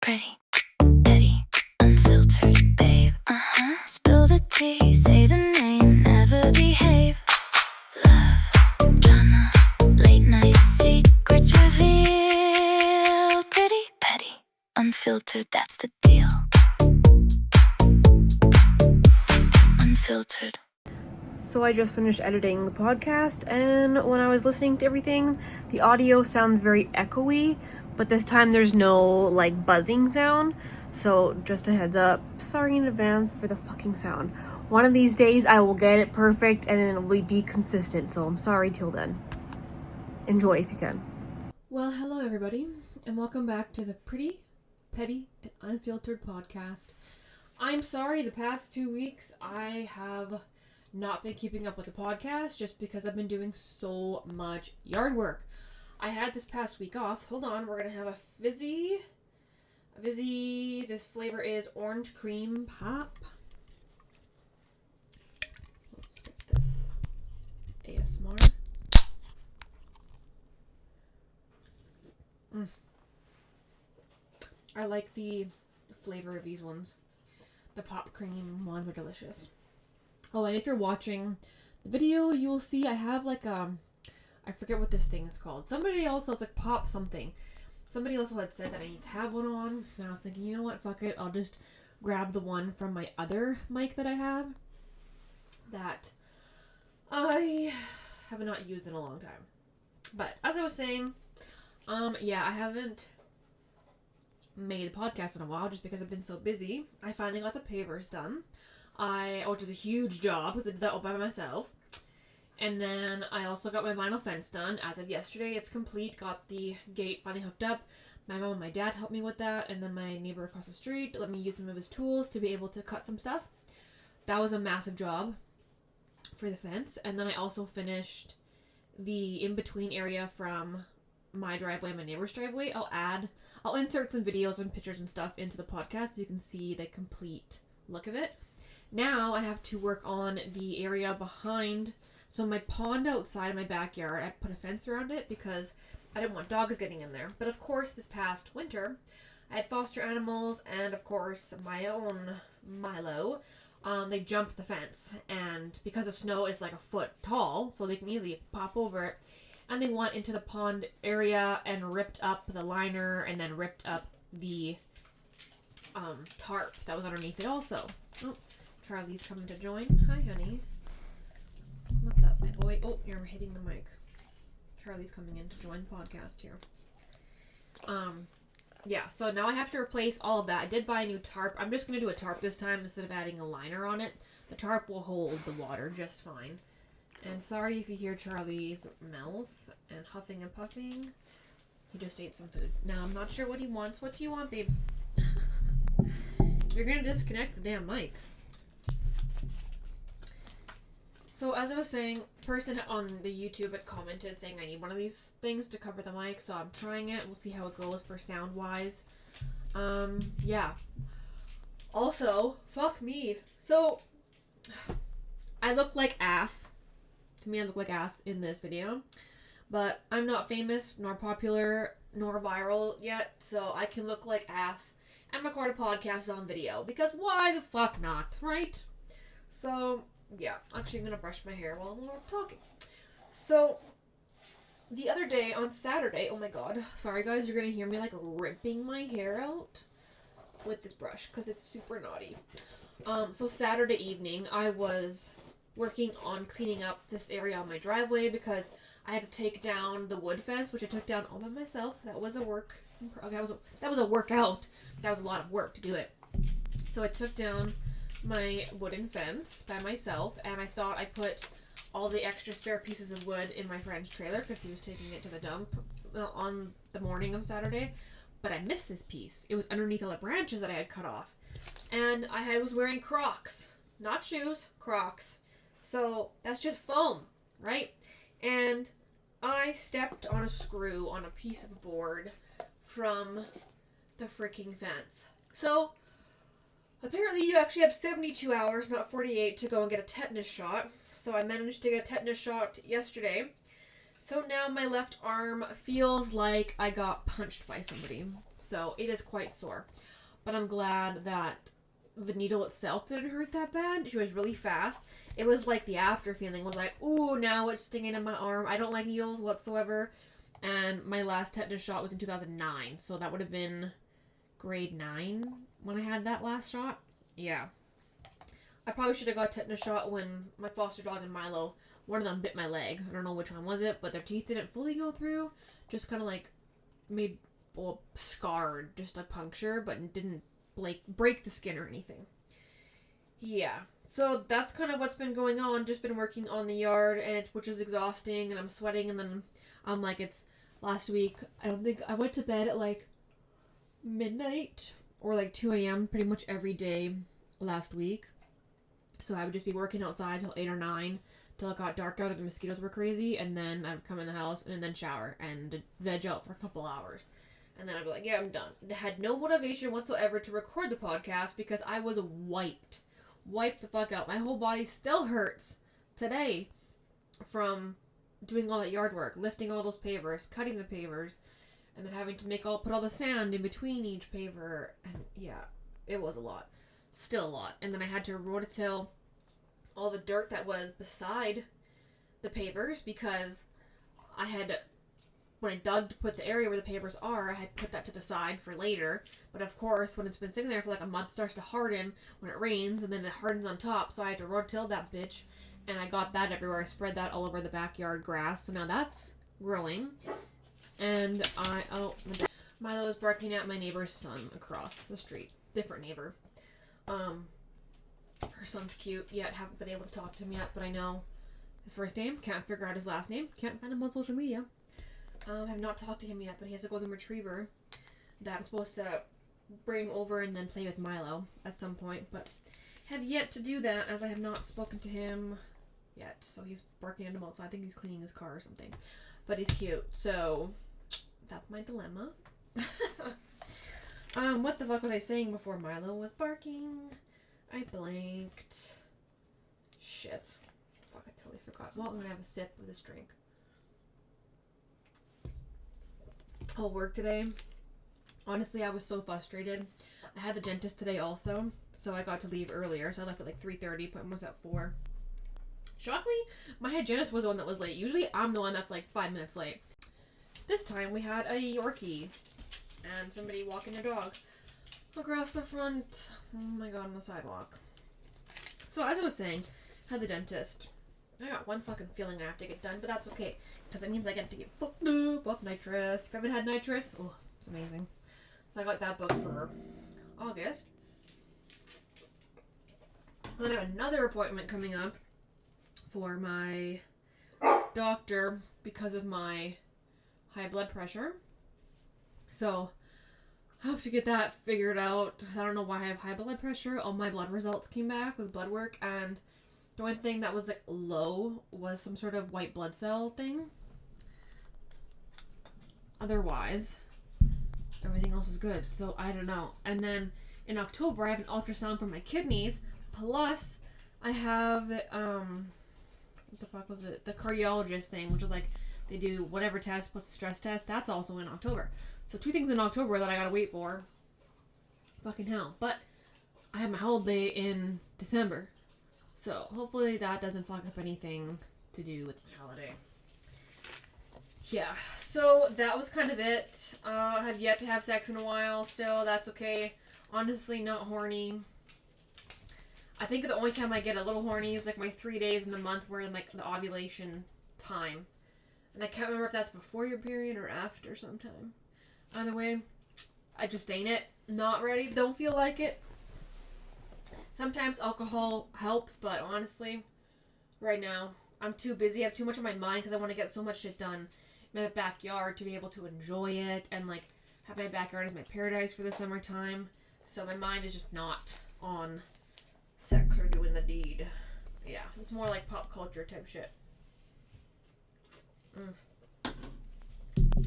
Pretty, petty, unfiltered, babe. Spill the tea, say the name, never behave. Love, drama, late night secrets revealed. Pretty, petty, unfiltered, that's the deal. Unfiltered. So I just finished editing the podcast, and when I was listening to everything, the audio sounds very echoey, but this time there's no buzzing sound. So just a heads up, sorry in advance for the fucking sound. One of these days I will get it perfect and then it will be consistent, so I'm sorry till then. Enjoy if you can. Well, hello everybody, and welcome back to the Pretty, Petty, and Unfiltered podcast. I'm sorry the past 2 weeks I have not been keeping up with the podcast just because I've been doing so much yard work. I had this past week off. Hold on, we're going to have a fizzy, this flavor is orange cream pop. Let's get this ASMR. I like the flavor of these ones. The pop cream ones are delicious. Oh, and if you're watching the video, you will see I have I forget what this thing is called. Somebody also, it's pop something. Somebody also had said that I need to have one on, and I was thinking, you know what, fuck it, I'll just grab the one from my other mic that I have that I have not used in a long time. But as I was saying, yeah, I haven't made a podcast in a while just because I've been so busy. I finally got the pavers done. Which is a huge job because I did that all by myself. And then I also got my vinyl fence done. As of yesterday, it's complete. Got the gate finally hooked up. My mom and my dad helped me with that. And then my neighbor across the street let me use some of his tools to be able to cut some stuff. That was a massive job for the fence. And then I also finished the in-between area from my driveway and my neighbor's driveway. I'll insert some videos and pictures and stuff into the podcast so you can see the complete look of it. Now I have to work on the area behind. So my pond outside of my backyard, I put a fence around it because I didn't want dogs getting in there. But of course, this past winter, I had foster animals and of course my own Milo. They jumped the fence, and because the snow is a foot tall, so they can easily pop over it, and they went into the pond area and ripped up the liner and then ripped up the tarp that was underneath it also. Oh, Charlie's coming to join. Hi, honey. What's up, my boy? Oh, you're hitting the mic. Charlie's coming in to join the podcast here. Yeah, so now I have to replace all of that. I did buy a new tarp. I'm just going to do a tarp this time instead of adding a liner on it. The tarp will hold the water just fine. And sorry if you hear Charlie's mouth and huffing and puffing. He just ate some food. Now, I'm not sure what he wants. What do you want, babe? You're going to disconnect the damn mic. So as I was saying, the person on the YouTube had commented saying I need one of these things to cover the mic, so I'm trying it. We'll see how it goes for sound wise. Yeah. Also, fuck me. So, I look like ass. To me, I look like ass in this video. But I'm not famous, nor popular, nor viral yet, so I can look like ass and record a podcast on video. Because why the fuck not, right? So, yeah, actually I'm going to brush my hair while we're talking. So, the other day on Saturday, oh my god, sorry guys, you're going to hear me ripping my hair out with this brush because it's super naughty. So Saturday evening, I was working on cleaning up this area on my driveway because I had to take down the wood fence, which I took down all by myself. That was a workout. That was a lot of work to do it. So I took down my wooden fence by myself, and I thought I put all the extra spare pieces of wood in my friend's trailer because he was taking it to the dump on the morning of Saturday, but I missed this piece. It was underneath all the branches that I had cut off, and I was wearing Crocs, not shoes, Crocs, so that's just foam, right? And I stepped on a screw on a piece of board from the freaking fence. So apparently you actually have 72 hours, not 48, to go and get a tetanus shot. So I managed to get a tetanus shot yesterday. So now my left arm feels like I got punched by somebody. So it is quite sore. But I'm glad that the needle itself didn't hurt that bad. She was really fast. It was like the after feeling was like, ooh, now it's stinging in my arm. I don't like needles whatsoever. And my last tetanus shot was in 2009. So that would have been grade 9 when I had that last shot. Yeah. I probably should have got a tetanus shot when my foster dog and Milo, one of them bit my leg. I don't know which one was it, but their teeth didn't fully go through. Just kind of like made, well, scarred, just a puncture, but didn't break the skin or anything. Yeah. So that's kind of what's been going on. Just been working on the yard, which is exhausting, and I'm sweating, and then I'm like, it's last week. I don't think I went to bed at like midnight or like 2 a.m. pretty much every day last week. So I would just be working outside till 8 or 9 till it got dark out and the mosquitoes were crazy, and then I would come in the house and then shower and veg out for a couple hours. And then I'd be like, yeah, I'm done. I had no motivation whatsoever to record the podcast because I was wiped. Wiped the fuck out. My whole body still hurts today from doing all that yard work, lifting all those pavers, cutting the pavers, and then having to put all the sand in between each paver. And yeah, it was a lot. Still a lot. And then I had to rototill all the dirt that was beside the pavers because when I dug to put the area where the pavers are, I had put that to the side for later. But of course, when it's been sitting there for like a month, it starts to harden when it rains, and then it hardens on top. So I had to rototill that bitch, and I got that everywhere. I spread that all over the backyard grass. So now that's growing. And Milo is barking at my neighbor's son across the street. Different neighbor. Her son's cute, yet haven't been able to talk to him yet, but I know his first name, can't figure out his last name, can't find him on social media. Have not talked to him yet, but he has a golden retriever that I'm supposed to bring over and then play with Milo at some point, but have yet to do that as I have not spoken to him yet. So he's barking at him outside. I think he's cleaning his car or something, but he's cute, so that's my dilemma. What the fuck was I saying before Milo was barking? I blanked. Shit. Fuck, I totally forgot. Well, I'm gonna have a sip of this drink. I'll work today. Honestly, I was so frustrated. I had the dentist today also, so I got to leave earlier. So I left at like 3:30, appointment was at 4. Shockingly, my hygienist was the one that was late. Usually, I'm the one that's like 5 minutes late. This time, we had a Yorkie and somebody walking their dog across the front. Oh my god, on the sidewalk. So as I was saying, I had the dentist. I got one fucking feeling I have to get done, but that's okay, because it means I get to get fucked up off nitrous. If I haven't had nitrous, oh, it's amazing. So I got that booked for August. And I have another appointment coming up for my doctor because of my high blood pressure. So I have to get that figured out. I don't know why I have high blood pressure. All my blood results came back with blood work, and the only thing that was like low was some sort of white blood cell thing. Otherwise, everything else was good. So I don't know. And then in October, I have an ultrasound for my kidneys. Plus, I have what the fuck was it? The cardiologist thing, which is like they do whatever test plus a stress test. That's also in October. So 2 things in October that I gotta wait for. Fucking hell. But I have my holiday in December. So hopefully that doesn't fuck up anything to do with my holiday. Yeah, so that was kind of it. I have yet to have sex in a while still. That's okay. Honestly, not horny. I think the only time I get a little horny is like my 3 days in the month where in like the ovulation time. And I can't remember if that's before your period or after sometime. Either way, I just ain't it. Not ready. Don't feel like it. Sometimes alcohol helps, but honestly, right now, I'm too busy. I have too much on my mind because I want to get so much shit done in my backyard to be able to enjoy it and like have my backyard as my paradise for the summertime. So my mind is just not on sex or doing the deed. Yeah, it's more like pop culture type shit.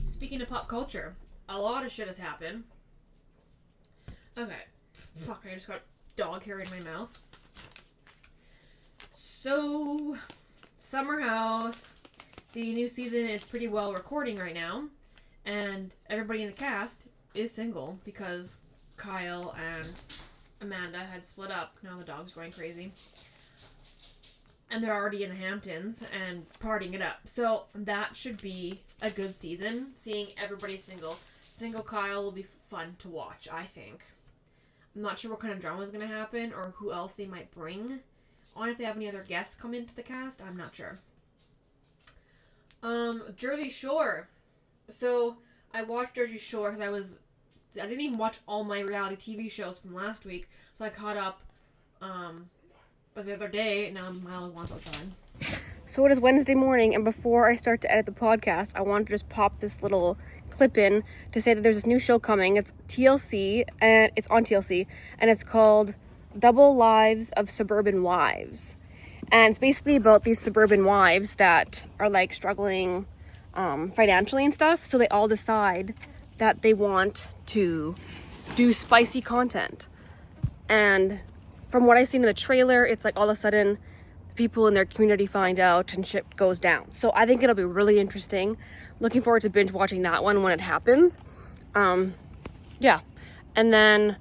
Speaking of pop culture, a lot of shit has happened. Okay. Fuck, I just got dog hair in my mouth. So, Summer House the new season is pretty well recording right now, and everybody in the cast is single because Kyle and Amanda had split up. Now the dog's going crazy. And they're already in the Hamptons and partying it up. So that should be a good season, seeing everybody single. Single Kyle will be fun to watch, I think. I'm not sure what kind of drama is going to happen or who else they might bring on. If they have any other guests come into the cast, I'm not sure. Jersey Shore. So I watched Jersey Shore because I didn't even watch all my reality TV shows from last week, so I caught up the other day, and now Milo wants outside. So it is Wednesday morning, and before I start to edit the podcast, I want to just pop this little clip in to say that there's this new show coming. It's TLC, and it's on TLC, and it's called Double Lives of Suburban Wives. And it's basically about these suburban wives that are like struggling financially and stuff, so they all decide that they want to do spicy content. And from what I've seen in the trailer, it's like all of a sudden people in their community find out and shit goes down. So I think it'll be really interesting. Looking forward to binge watching that one when it happens. Yeah. And then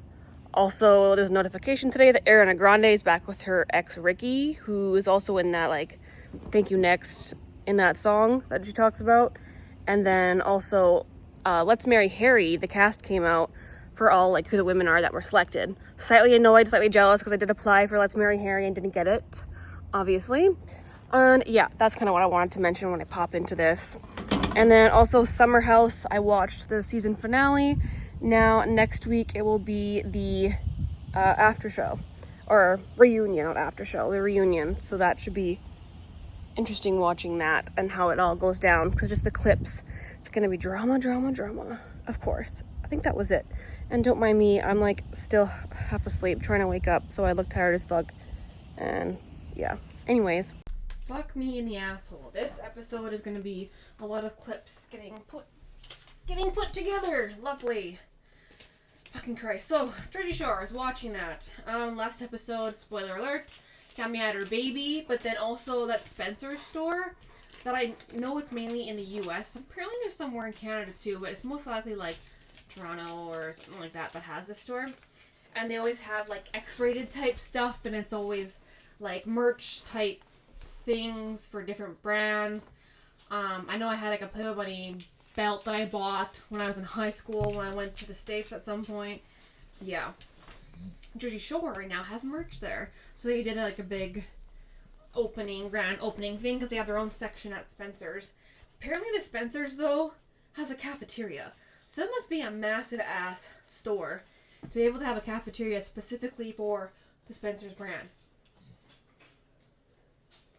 also there's a notification today that Ariana Grande is back with her ex Ricky, who is also in that like Thank You Next in that song that she talks about. And then also Let's Marry Harry, the cast came out for all like who the women are that were selected. Slightly annoyed, slightly jealous because I did apply for Let's Marry Harry and didn't get it, obviously. And yeah, that's kind of what I wanted to mention when I pop into this. And then also Summer House, I watched the season finale. Now next week it will be the after show, or reunion, not after show, the reunion. So that should be interesting watching that and how it all goes down, because just the clips, it's gonna be drama, of course. I think that was it. And don't mind me, I'm like still half asleep trying to wake up, so I look tired as fuck. And yeah, anyways, fuck me in the asshole. This episode is gonna be a lot of clips getting put together. Lovely. Fucking Christ. So Jersey Shore, I was watching that last episode, spoiler alert, Sammy had her baby, but then also that Spencer's store that I know it's mainly in the US. Apparently there's somewhere in Canada too, but it's most likely like Toronto or something like that has this store. And they always have like X-rated type stuff, and it's always like merch type things for different brands. I know I had like a Playboy Bunny belt that I bought when I was in high school when I went to the States at some point. Yeah. Jersey Shore right now has merch there. So they did like a big grand opening thing because they have their own section at Spencer's. Apparently the Spencer's though has a cafeteria. So it must be a massive ass store to be able to have a cafeteria specifically for the Spencer's brand.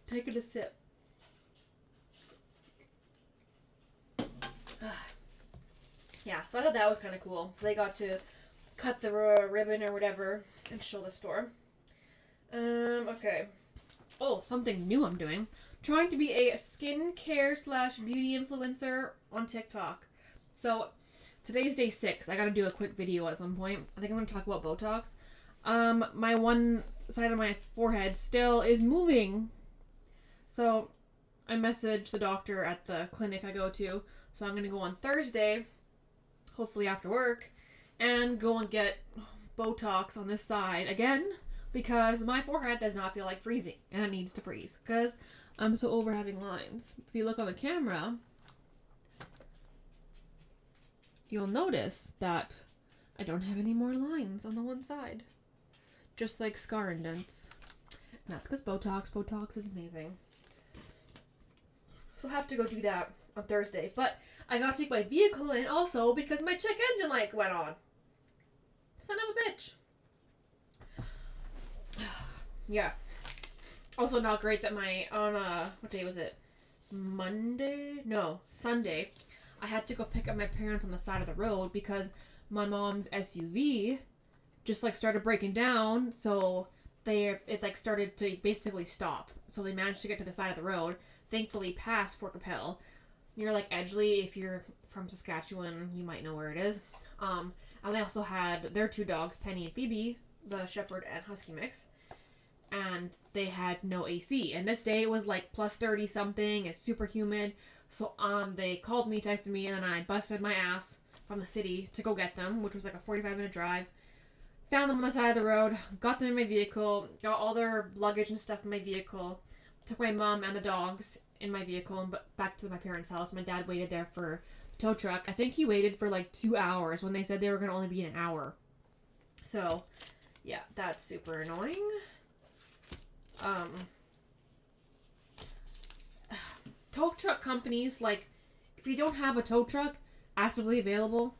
Taking a sip. Yeah, so I thought that was kind of cool. So they got to cut the ribbon or whatever and show the store. Okay. Oh, something new I'm doing. Trying to be a skincare / beauty influencer on TikTok. So today's day 6. I gotta do a quick video at some point. I think I'm gonna talk about Botox. My one side of my forehead still is moving. So I messaged the doctor at the clinic I go to. So I'm gonna go on Thursday, hopefully after work, and go and get Botox on this side again, because my forehead does not feel like freezing, and it needs to freeze, because I'm so over having lines. If you look on the camera, you'll notice that I don't have any more lines on the one side. Just like scar indents. And that's because Botox is amazing. So I have to go do that on Thursday. But I gotta take my vehicle in also because my check engine light went on. Son of a bitch. Yeah. Also not great that what day was it? Sunday. I had to go pick up my parents on the side of the road because my mom's SUV just like started breaking down, so it like started to basically stop. So they managed to get to the side of the road, thankfully past Fort Capel. Near like Edgeley, if you're from Saskatchewan, you might know where it is. And they also had their 2 dogs, Penny and Phoebe, the Shepherd and Husky mix. and they had no AC. And this day it was like plus 30 something. It's super humid. So they called me, texted me, and then I busted my ass from the city to go get them, which was like a 45-minute drive. Found them on the side of the road, got them in my vehicle, got all their luggage and stuff in my vehicle, took my mom and the dogs in my vehicle and back to my parents' house. My dad waited there for the tow truck. I think he waited for like 2 hours when they said they were going to only be an hour. So, yeah, that's super annoying. Tow truck companies, like, if you don't have a tow truck actively available,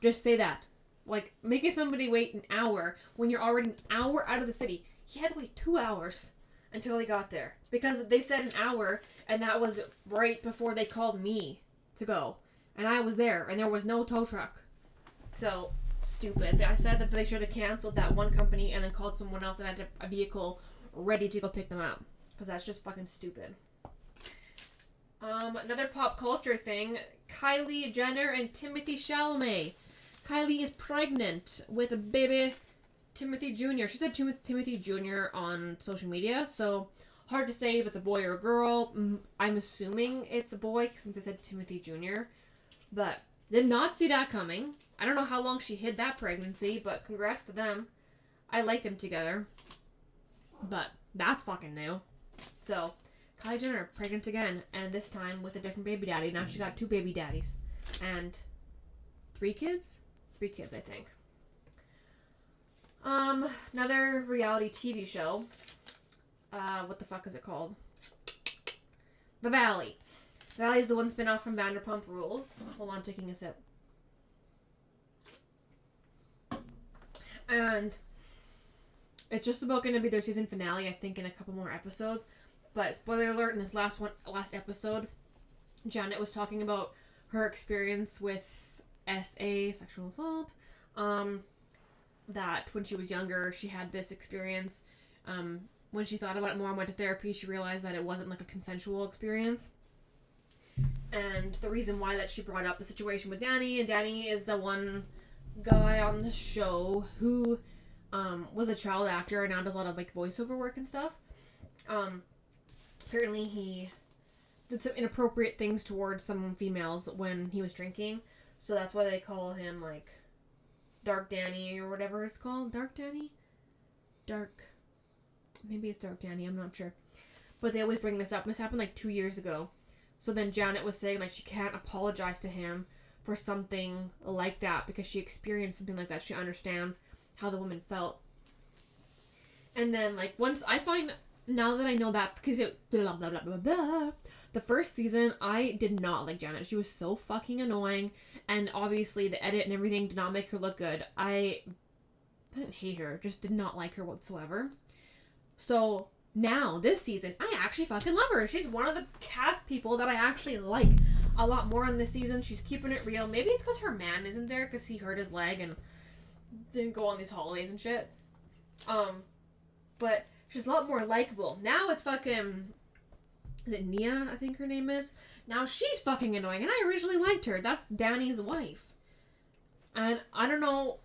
just say that. Like, making somebody wait an hour when you're already an hour out of the city. He had to wait 2 hours until he got there. Because they said an hour, and that was right before they called me to go. And I was there, and there was no tow truck. So, stupid. I said that they should have canceled that one company and then called someone else that had a vehicle ready to go pick them up. Because that's just fucking stupid. Another pop culture thing. Kylie Jenner and Timothy Chalamet. Kylie is pregnant with a baby, Timothy Jr. She said Timothy Jr. on social media, so hard to say if it's a boy or a girl. I'm assuming it's a boy since they said Timothy Jr. But did not see that coming. I don't know how long she hid that pregnancy, but congrats to them. I like them together. But that's fucking new. So, Kylie Jenner pregnant again, and this time with a different baby daddy. Now she got 2 baby daddies. And 3 kids? 3 kids, I think. Another reality TV show. What the fuck is it called? The Valley. The Valley is the one spin-off from Vanderpump Rules. Hold on, taking a sip. And it's just about going to be their season finale, I think, in a couple more episodes. But spoiler alert, in this last episode, Janet was talking about her experience with SA, sexual assault. That when she was younger, she had this experience. When she thought about it more and went to therapy, she realized that it wasn't like a consensual experience. And the reason why that she brought up the situation with Danny, and Danny is the one guy on the show who was a child actor and now does a lot of like voiceover work and stuff. Apparently he did some inappropriate things towards some females when he was drinking, so that's why they call him like Dark Danny or whatever it's called. Dark Danny? Maybe it's Dark Danny, I'm not sure. But they always bring this up. This happened like 2 years ago. So then Janet was saying like she can't apologize to him for something like that because she experienced something like that. She understands how the woman felt. And then like once I find, now that I know that, because it blah blah blah blah blah, the first season I did not like Janet. She was so fucking annoying, and obviously the edit and everything did not make her look good. I didn't hate her, just did not like her whatsoever. So now this season I actually fucking love her. She's one of the cast people that I actually like a lot more in this season. She's keeping it real. Maybe it's because her man isn't there because he hurt his leg and didn't go on these holidays and shit. But she's a lot more likable. Now it's fucking, is it Nia, I think her name is? Now she's fucking annoying, and I originally liked her. That's Danny's wife. And I don't know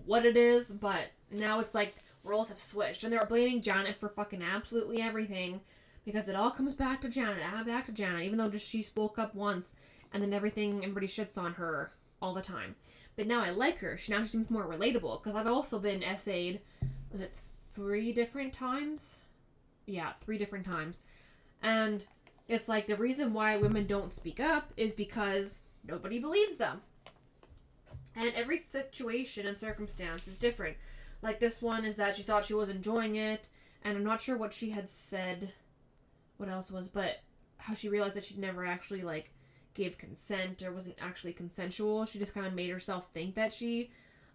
what it is, but now it's like roles have switched, and they're blaming Janet for fucking absolutely everything, because it all comes back to Janet, even though just she spoke up once, and then everybody shits on her all the time. But now I like her. Now she seems more relatable, because I've also been essayed, was it 3 different times? Yeah, 3 different times. And it's like the reason why women don't speak up is because nobody believes them. And every situation and circumstance is different. Like this one is that she thought she was enjoying it, and I'm not sure what she had said, what else was, but how she realized that she'd never actually like gave consent or wasn't actually consensual. She just kind of made herself think that she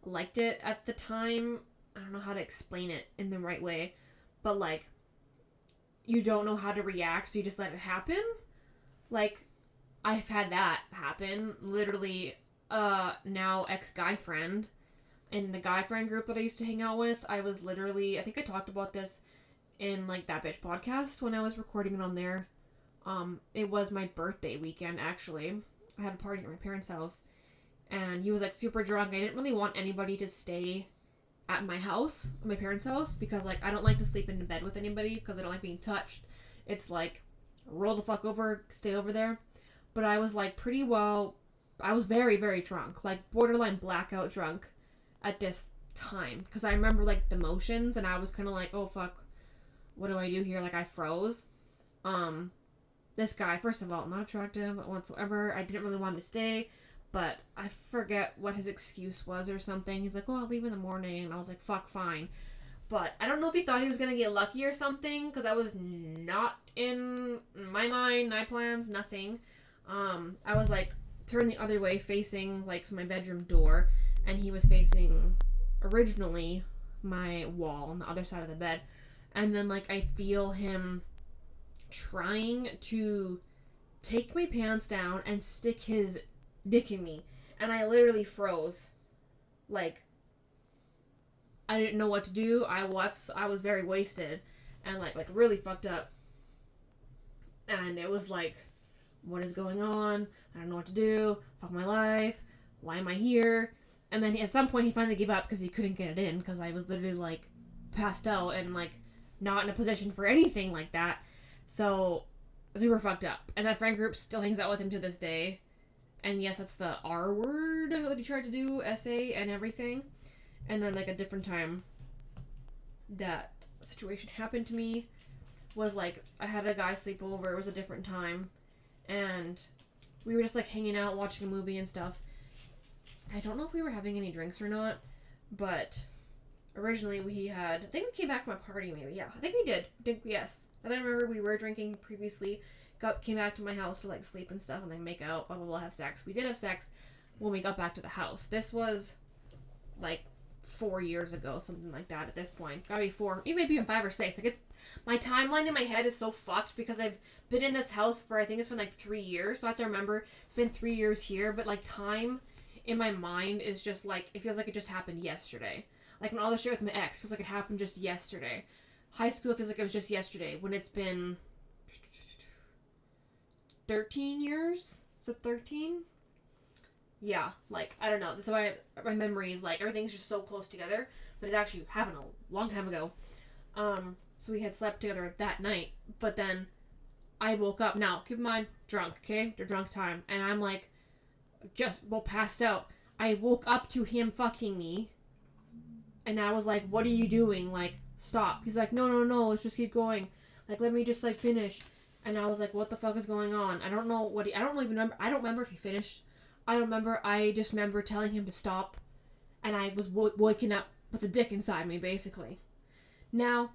liked it at the time. I don't know how to explain it in the right way, but like you don't know how to react, so you just let it happen. Like I've had that happen. Literally, now ex-guy friend in the guy friend group that I used to hang out with, I was literally, I think I talked about this in like That Bitch podcast when I was recording it on there. It was my birthday weekend, actually. I had a party at my parents' house, and he was like super drunk. I didn't really want anybody to stay at my house, my parents' house, because like I don't like to sleep in bed with anybody because I don't like being touched. It's like roll the fuck over, stay over there. But I was like I was very, very drunk, like borderline blackout drunk at this time, because I remember like the motions and I was kind of like, oh fuck, what do I do here? Like I froze. This guy, first of all, not attractive whatsoever. I didn't really want him to stay, but I forget what his excuse was or something. He's like, oh, I'll leave in the morning. And I was like, fuck, fine. But I don't know if he thought he was going to get lucky or something, because that was not in my mind, my plans, nothing. I was like turned the other way facing like my bedroom door, and he was facing originally my wall on the other side of the bed. And then like I feel him trying to take my pants down and stick his dick in me, and I literally froze. Like I didn't know what to do. I was very wasted and like really fucked up, and it was like, what is going on? I don't know what to do. Fuck my life. Why am I here? And then at some point he finally gave up because he couldn't get it in, because I was literally like passed out and like not in a position for anything like that. So super fucked up. And that friend group still hangs out with him to this day. And yes, that's the R word that he tried to do, essay and everything. And then like a different time that situation happened to me was like I had a guy sleep over. It was a different time, and we were just like hanging out watching a movie and stuff. I don't know if we were having any drinks or not, but originally I think we came back from a party maybe. Yeah, I think we did. Yes. I remember we were drinking previously, came back to my house to like sleep and stuff and then make out, blah blah blah, have sex. We did have sex when we got back to the house. This was like 4 years ago, something like that at this point. Gotta be 4, maybe even 5 or 6. Like, it's, my timeline in my head is so fucked because I've been in this house for, I think it's been like 3 years, so I have to remember it's been 3 years here, but like time in my mind is just like, it feels like it just happened yesterday. Like when all the shit with my ex feels like it happened just yesterday. High school feels like it was just yesterday, when it's been 13 years? Is it 13? Yeah, like, I don't know. That's why my memory is like, everything's just so close together, but it actually happened a long time ago. So we had slept together that night, but then I woke up. Now, keep in mind, drunk, okay? The drunk time. And I'm like, passed out. I woke up to him fucking me, and I was like, what are you doing? Like, stop. He's like, no, let's just keep going. Like, let me just, like, finish. And I was like, what the fuck is going on? I don't know what I don't even remember. I don't remember if he finished. I don't remember. I just remember telling him to stop, and I was waking up with a dick inside me, basically. Now,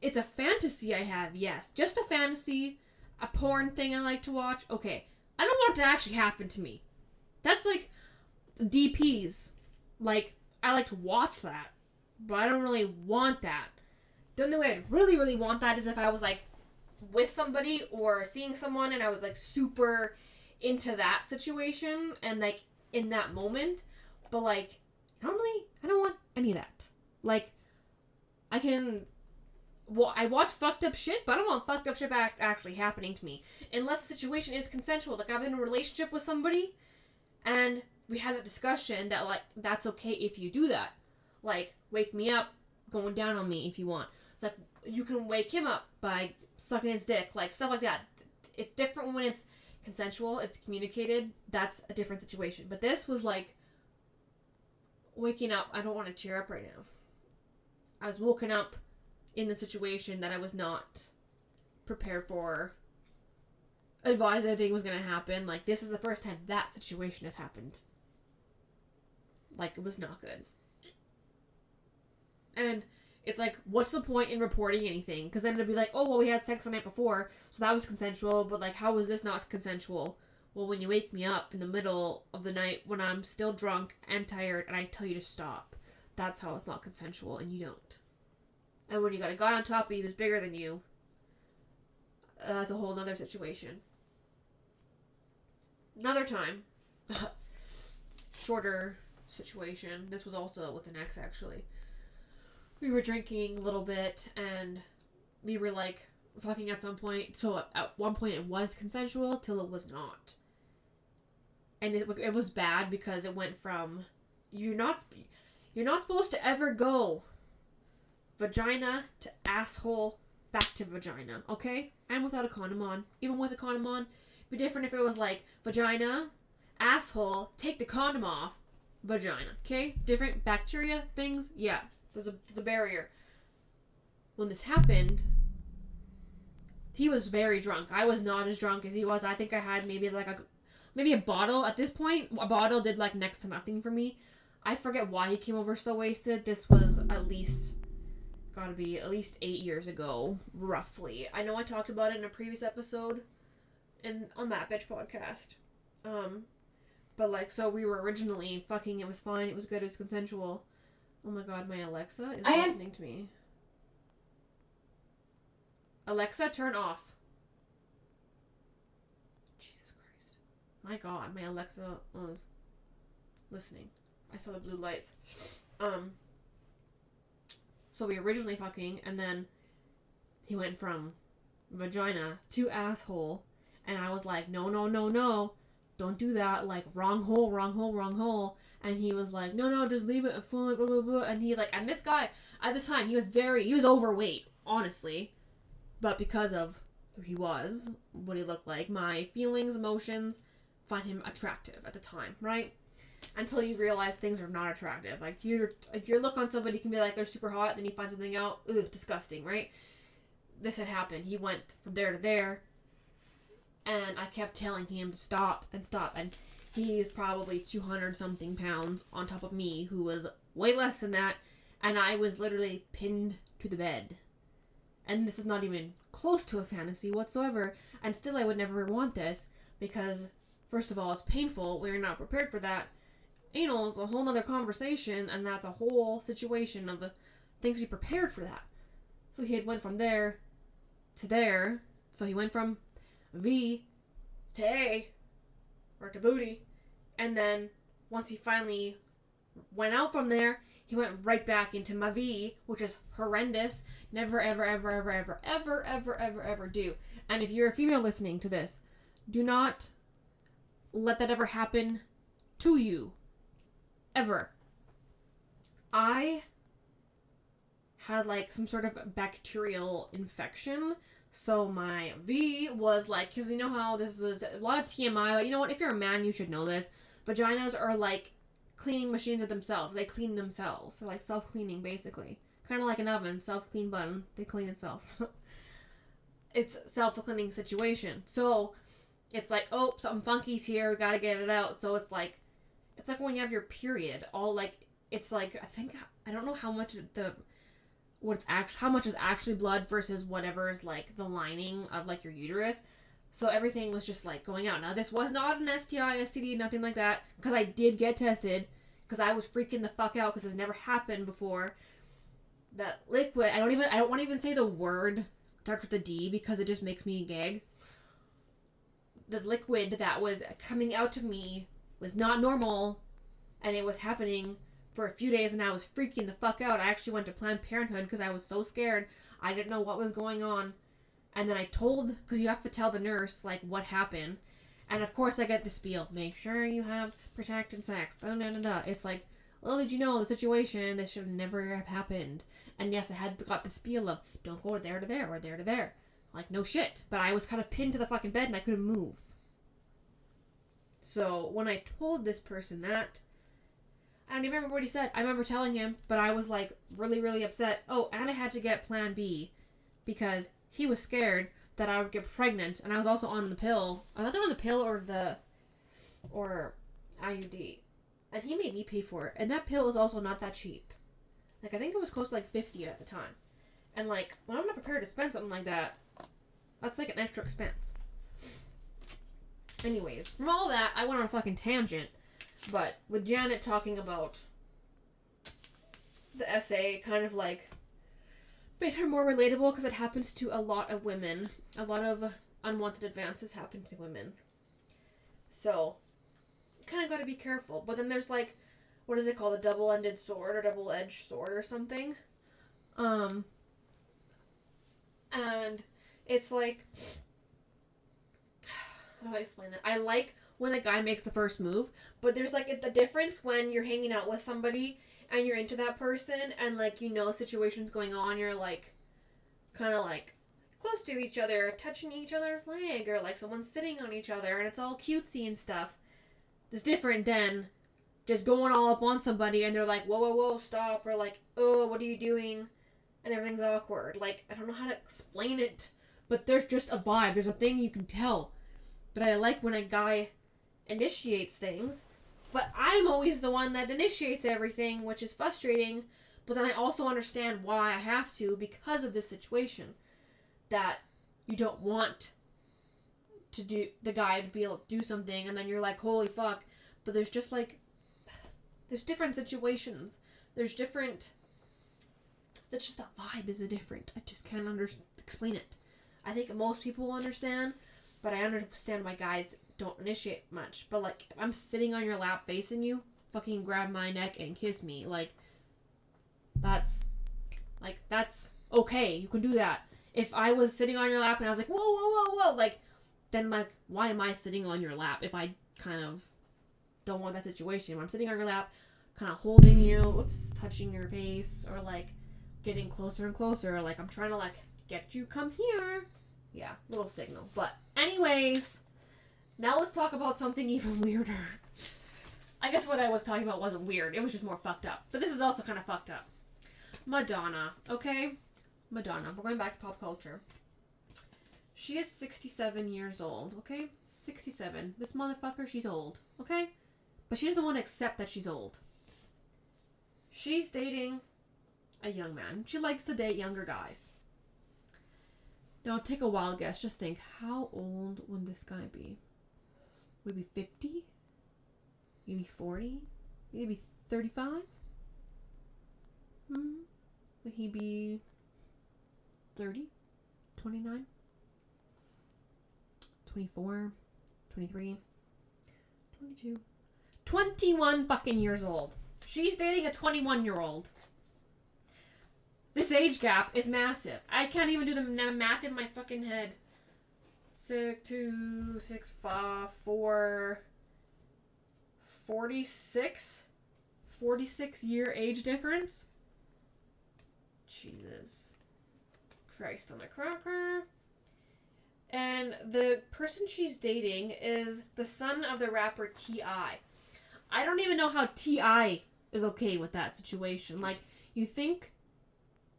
it's a fantasy I have, yes. Just a fantasy, a porn thing I like to watch. Okay, I don't want it to actually happen to me. That's like DPs. Like, I like to watch that, but I don't really want that. The only way I'd really, really want that is if I was, like, with somebody or seeing someone and I was, like, super into that situation and like in that moment, but like normally I don't want any of that. Like, I watch fucked up shit, but I don't want fucked up shit actually happening to me unless the situation is consensual. Like, I'm in a relationship with somebody and we had a discussion that like that's okay if you do that. Like, wake me up going down on me if you want. It's like you can wake him up by sucking his dick, like stuff like that. It's different when it's consensual, it's communicated. That's a different situation. But this was like waking up. I don't want to tear up right now. I was woken up in the situation that I was not prepared for, advised anything was going to happen. Like, this is the first time that situation has happened. Like, it was not good. And it's like, what's the point in reporting anything? Because then it'd be like, oh, well, we had sex the night before, so that was consensual, but like, how was this not consensual? Well, when you wake me up in the middle of the night when I'm still drunk and tired and I tell you to stop, that's how it's not consensual, and you don't. And when you got a guy on top of you who's bigger than you, that's a whole nother situation. Another time, shorter situation, this was also with an ex, actually. We were drinking a little bit, and we were, like, fucking at some point. So, at one point, it was consensual, till it was not. And it was bad, because it went from, you're You're not supposed to ever go vagina to asshole back to vagina, okay? And without a condom on. Even with a condom on, it'd be different if it was like vagina, asshole, take the condom off, vagina, okay? Different bacteria, things, yeah. There's a barrier. When this happened, he was very drunk. I was not as drunk as he was. I think I had maybe a bottle. At this point, a bottle did like next to nothing for me. I forget why he came over so wasted. This was gotta be at least 8 years ago, roughly. I know I talked about it in a previous episode on that bitch podcast. But like, so we were originally fucking, it was fine, it was good, it was consensual. Oh my god, my Alexa is listening to me. Alexa, turn off. Jesus Christ. My god, my Alexa was listening. I saw the blue lights. So we originally fucking, and then he went from vagina to asshole, and I was like, no, don't do that, like, wrong hole, and he was like, no, just leave it, blah, blah, blah, and he, like, and this guy, at this time, he was overweight, honestly, but because of who he was, what he looked like, my feelings, emotions, find him attractive at the time, right? Until you realize things are not attractive. Like, your look on somebody can be like, they're super hot, then you find something out, ugh, disgusting, right? This had happened. He went from there to there, and I kept telling him to stop, and he's probably 200-something pounds on top of me, who was way less than that, and I was literally pinned to the bed. And this is not even close to a fantasy whatsoever, and still I would never want this, because, first of all, it's painful, we're not prepared for that. Anal is a whole nother conversation, and that's a whole situation of the things to be prepared for that. So he had went from there to there. So he went from V to A, or to booty, and then once he finally went out from there, he went right back into my V, which is horrendous. Never, ever, ever, ever, ever, ever, ever, ever, ever do. And if you're a female listening to this, do not let that ever happen to you. Ever. I had like some sort of bacterial infection, so my V was like, because you know how this is a lot of TMI, but you know what, if you're a man you should know this, vaginas are like cleaning machines of themselves. They clean themselves. So like self-cleaning basically, kind of like an oven, self-clean button, they clean itself. It's self-cleaning situation. So it's like, oh, something funky's here, we gotta get it out. So it's like when you have your period, all like, it's like, I don't know how much how much is actually blood versus whatever is like the lining of like your uterus. So everything was just like going out. Now this was not an STI, STD, nothing like that, because I did get tested, because I was freaking the fuck out, because it's never happened before. That liquid, I don't want to even say the word starts with a D, because it just makes me gag. The liquid that was coming out of me was not normal, and it was happening for a few days, and I was freaking the fuck out. I actually went to Planned Parenthood because I was so scared. I didn't know what was going on. And then I told, because you have to tell the nurse like what happened, and of course I get the spiel, make sure you have protected sex, It's like, little did you know the situation, this should never have happened. And yes, I had got the spiel of don't go there to there or there to there, like no shit, but I was kind of pinned to the fucking bed and I couldn't move. So when I told this person that, I don't even remember what he said. I remember telling him, but I was like really, really upset. Oh, and I had to get Plan B because he was scared that I would get pregnant, and I was also on the pill. I was either on the pill or IUD, and he made me pay for it. And that pill is also not that cheap. Like, I think it was close to like $50 at the time. And like, when I'm not prepared to spend something like that, that's like an extra expense. Anyways, from all that, I went on a fucking tangent. But with Janet talking about the essay, kind of like made her more relatable, because it happens to a lot of women. A lot of unwanted advances happen to women. So, kind of got to be careful. But then there's like, what is it called? A double-ended sword or double-edged sword or something. And it's like, how do I explain that? I like when a guy makes the first move, but there's like the difference when you're hanging out with somebody and you're into that person, and, like, you know situations going on, you're, like, kind of, like, close to each other, touching each other's leg, or, like, someone's sitting on each other, and it's all cutesy and stuff. It's different than just going all up on somebody, and they're like, whoa, whoa, whoa, stop, or, like, oh, what are you doing? And everything's awkward. Like, I don't know how to explain it, but there's just a vibe. There's a thing you can tell. But I like when a guy initiates things, but I'm always the one that initiates everything, which is frustrating, but then I also understand why I have to because of this situation. That you don't want to do the guy to be able to do something, and then you're like, holy fuck. But there's just, like, there's different situations. There's different... That's just the vibe is different. I just can't explain it. I think most people will understand, but I understand why guys don't initiate much. But, like, if I'm sitting on your lap facing you, fucking grab my neck and kiss me. Like, that's okay. You can do that. If I was sitting on your lap and I was like, whoa, whoa, whoa, whoa, like, then, like, why am I sitting on your lap if I kind of don't want that situation? When I'm sitting on your lap, kind of holding you, touching your face, or, like, getting closer and closer, like, I'm trying to, like, get you, come here. Yeah, little signal. But, anyways, now let's talk about something even weirder. I guess what I was talking about wasn't weird. It was just more fucked up. But this is also kind of fucked up. Madonna, okay? Madonna. We're going back to pop culture. She is 67 years old, okay? 67. This motherfucker, she's old, okay? But she doesn't want to accept that she's old. She's dating a young man. She likes to date younger guys. Now, take a wild guess. Just think, how old would this guy be? Would he be 50? Maybe 40? Maybe 35? Would he be 30? 29? 24? 23? 22? 21 fucking years old. She's dating a 21-year-old. This age gap is massive. I can't even do the math in my fucking head. 6, 2, 6, 5, 4... 46 year age difference. Jesus Christ on a cracker. And the person she's dating is the son of the rapper T.I. I don't even know how T.I. is okay with that situation. Like, you think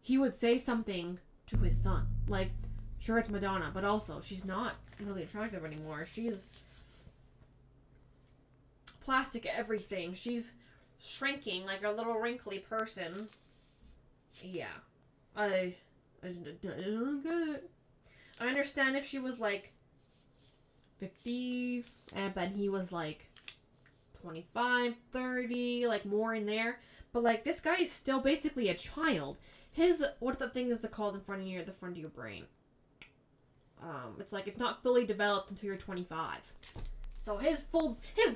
he would say something to his son. Like, sure, it's Madonna, but also, she's not really attractive anymore. She's plastic everything. She's shrinking like a little wrinkly person. Yeah. I don't get it. I understand if she was like 50, but he was like 25, 30, like more in there. But like this guy is still basically a child. His, what the thing is called in front of you, the front of your brain. It's like it's not fully developed until you're 25. So his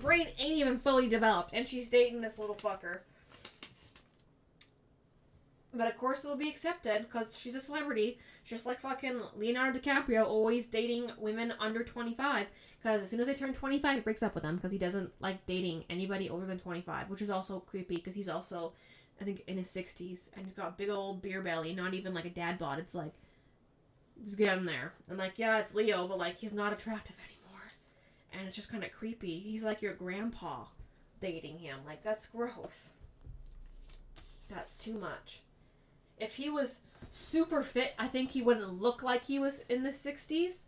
brain ain't even fully developed, and she's dating this little fucker. But of course it'll be accepted, because she's a celebrity, just like fucking Leonardo DiCaprio, always dating women under 25, because as soon as they turn 25, he breaks up with them, because he doesn't like dating anybody older than 25, which is also creepy, because he's also, I think, in his 60s, and he's got a big old beer belly, not even like a dad bod, it's like, it's getting there. And like, yeah, it's Leo, but like, he's not attractive anymore. And it's just kind of creepy. He's like your grandpa dating him. Like, that's gross. That's too much. If he was super fit, I think he wouldn't look like he was in the 60s.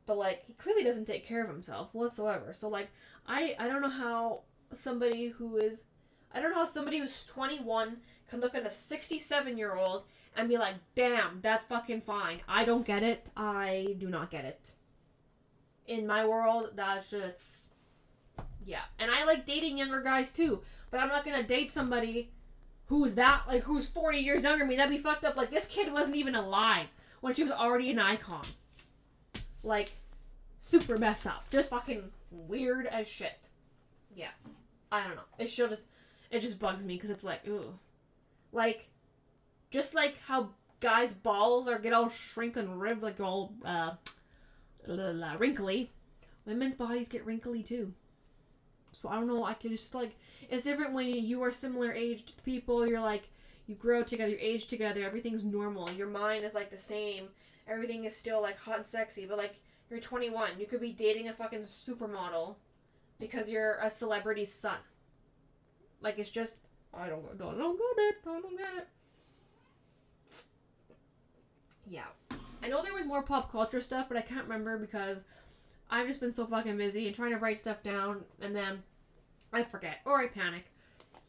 But, like, he clearly doesn't take care of himself whatsoever. So, like, I don't know how somebody who's 21 can look at a 67-year-old and be like, damn, that's fucking fine. I don't get it. I do not get it. In my world, that's just, yeah. And I like dating younger guys too, but I'm not gonna date somebody who's 40 years younger than me. That'd be fucked up. Like, this kid wasn't even alive when she was already an icon. Like, super messed up. Just fucking weird as shit. Yeah. I don't know. It just bugs me, because it's like, ooh. Like, just like how guys' balls get all shrink and ribbed, like all, wrinkly. Women's bodies get wrinkly too. So I don't know, I could just like, it's different when you are similar aged people, you're like, you grow together, you age together, everything's normal, your mind is like the same, everything is still like hot and sexy, but like, you're 21, you could be dating a fucking supermodel because you're a celebrity's son. Like, it's just, I don't get it. Yeah. I know there was more pop culture stuff, but I can't remember because I've just been so fucking busy and trying to write stuff down, and then I forget, or I panic.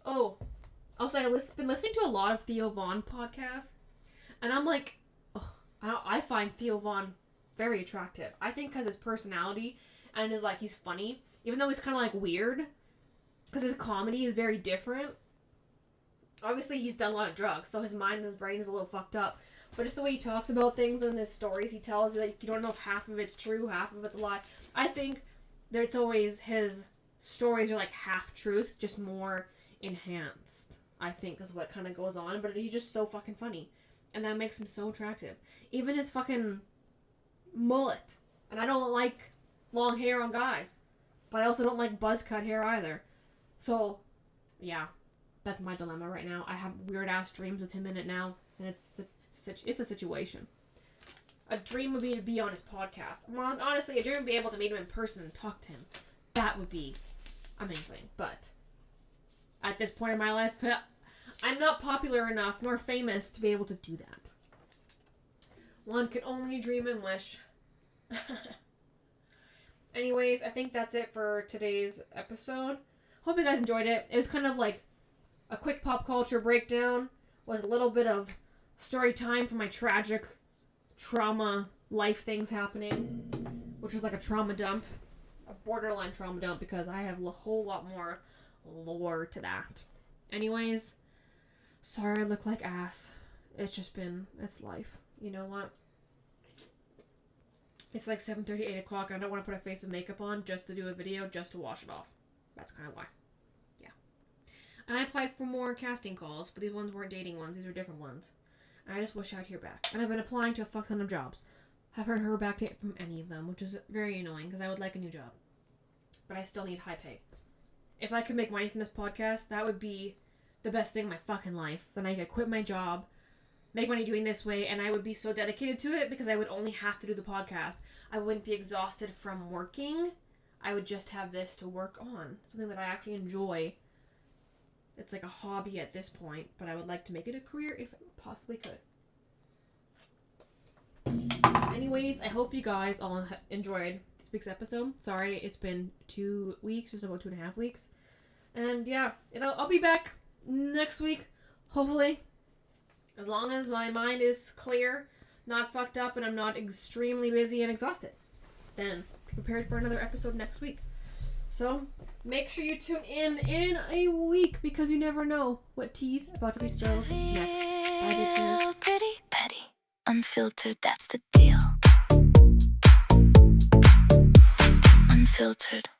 Oh, also, I've been listening to a lot of Theo Von podcasts, and I'm like, I find Theo Von very attractive. I think because his personality and his, like, he's funny, even though he's kind of, like, weird, because his comedy is very different. Obviously, he's done a lot of drugs, so his mind and his brain is a little fucked up. But just the way he talks about things and his stories he tells, like, you don't know if half of it's true, half of it's a lie. I think that it's always his stories are like half truths, just more enhanced, I think, is what kind of goes on. But he's just so fucking funny. And that makes him so attractive. Even his fucking mullet. And I don't like long hair on guys. But I also don't like buzz cut hair either. So, yeah. That's my dilemma right now. I have weird ass dreams with him in it now. And it's a situation. A dream would be to be on his podcast. Well, honestly, a dream would be able to meet him in person and talk to him. That would be amazing. But at this point in my life, I'm not popular enough nor famous to be able to do that. One can only dream and wish. Anyways, I think that's it for today's episode. Hope you guys enjoyed it. It was kind of like a quick pop culture breakdown with a little bit of story time for my tragic trauma life things happening, which is like a trauma dump, a borderline trauma dump, because I have a whole lot more lore to that. Anyways, sorry I look like ass. It's life. You know what? It's like 7:30, 8 o'clock, and I don't want to put a face of makeup on just to do a video, just to wash it off. That's kind of why. Yeah. And I applied for more casting calls, but these ones weren't dating ones. These were different ones. And I just wish I'd hear back. And I've been applying to a fuck ton of jobs. Haven't heard back from any of them, which is very annoying, because I would like a new job. But I still need high pay. If I could make money from this podcast, that would be the best thing in my fucking life. Then I could quit my job, make money doing this way, and I would be so dedicated to it because I would only have to do the podcast. I wouldn't be exhausted from working. I would just have this to work on. Something that I actually enjoy. It's like a hobby at this point, but I would like to make it a career if I possibly could. Anyways, I hope you guys all enjoyed this week's episode. Sorry, it's been 2 weeks, just about 2.5 weeks. And yeah, I'll be back next week, hopefully. As long as my mind is clear, not fucked up, and I'm not extremely busy and exhausted. Then be prepared for another episode next week. So, make sure you tune in a week, because you never know what tea's about to be spilled next. Bye, bitches. Pretty, petty, unfiltered, that's the deal. Unfiltered.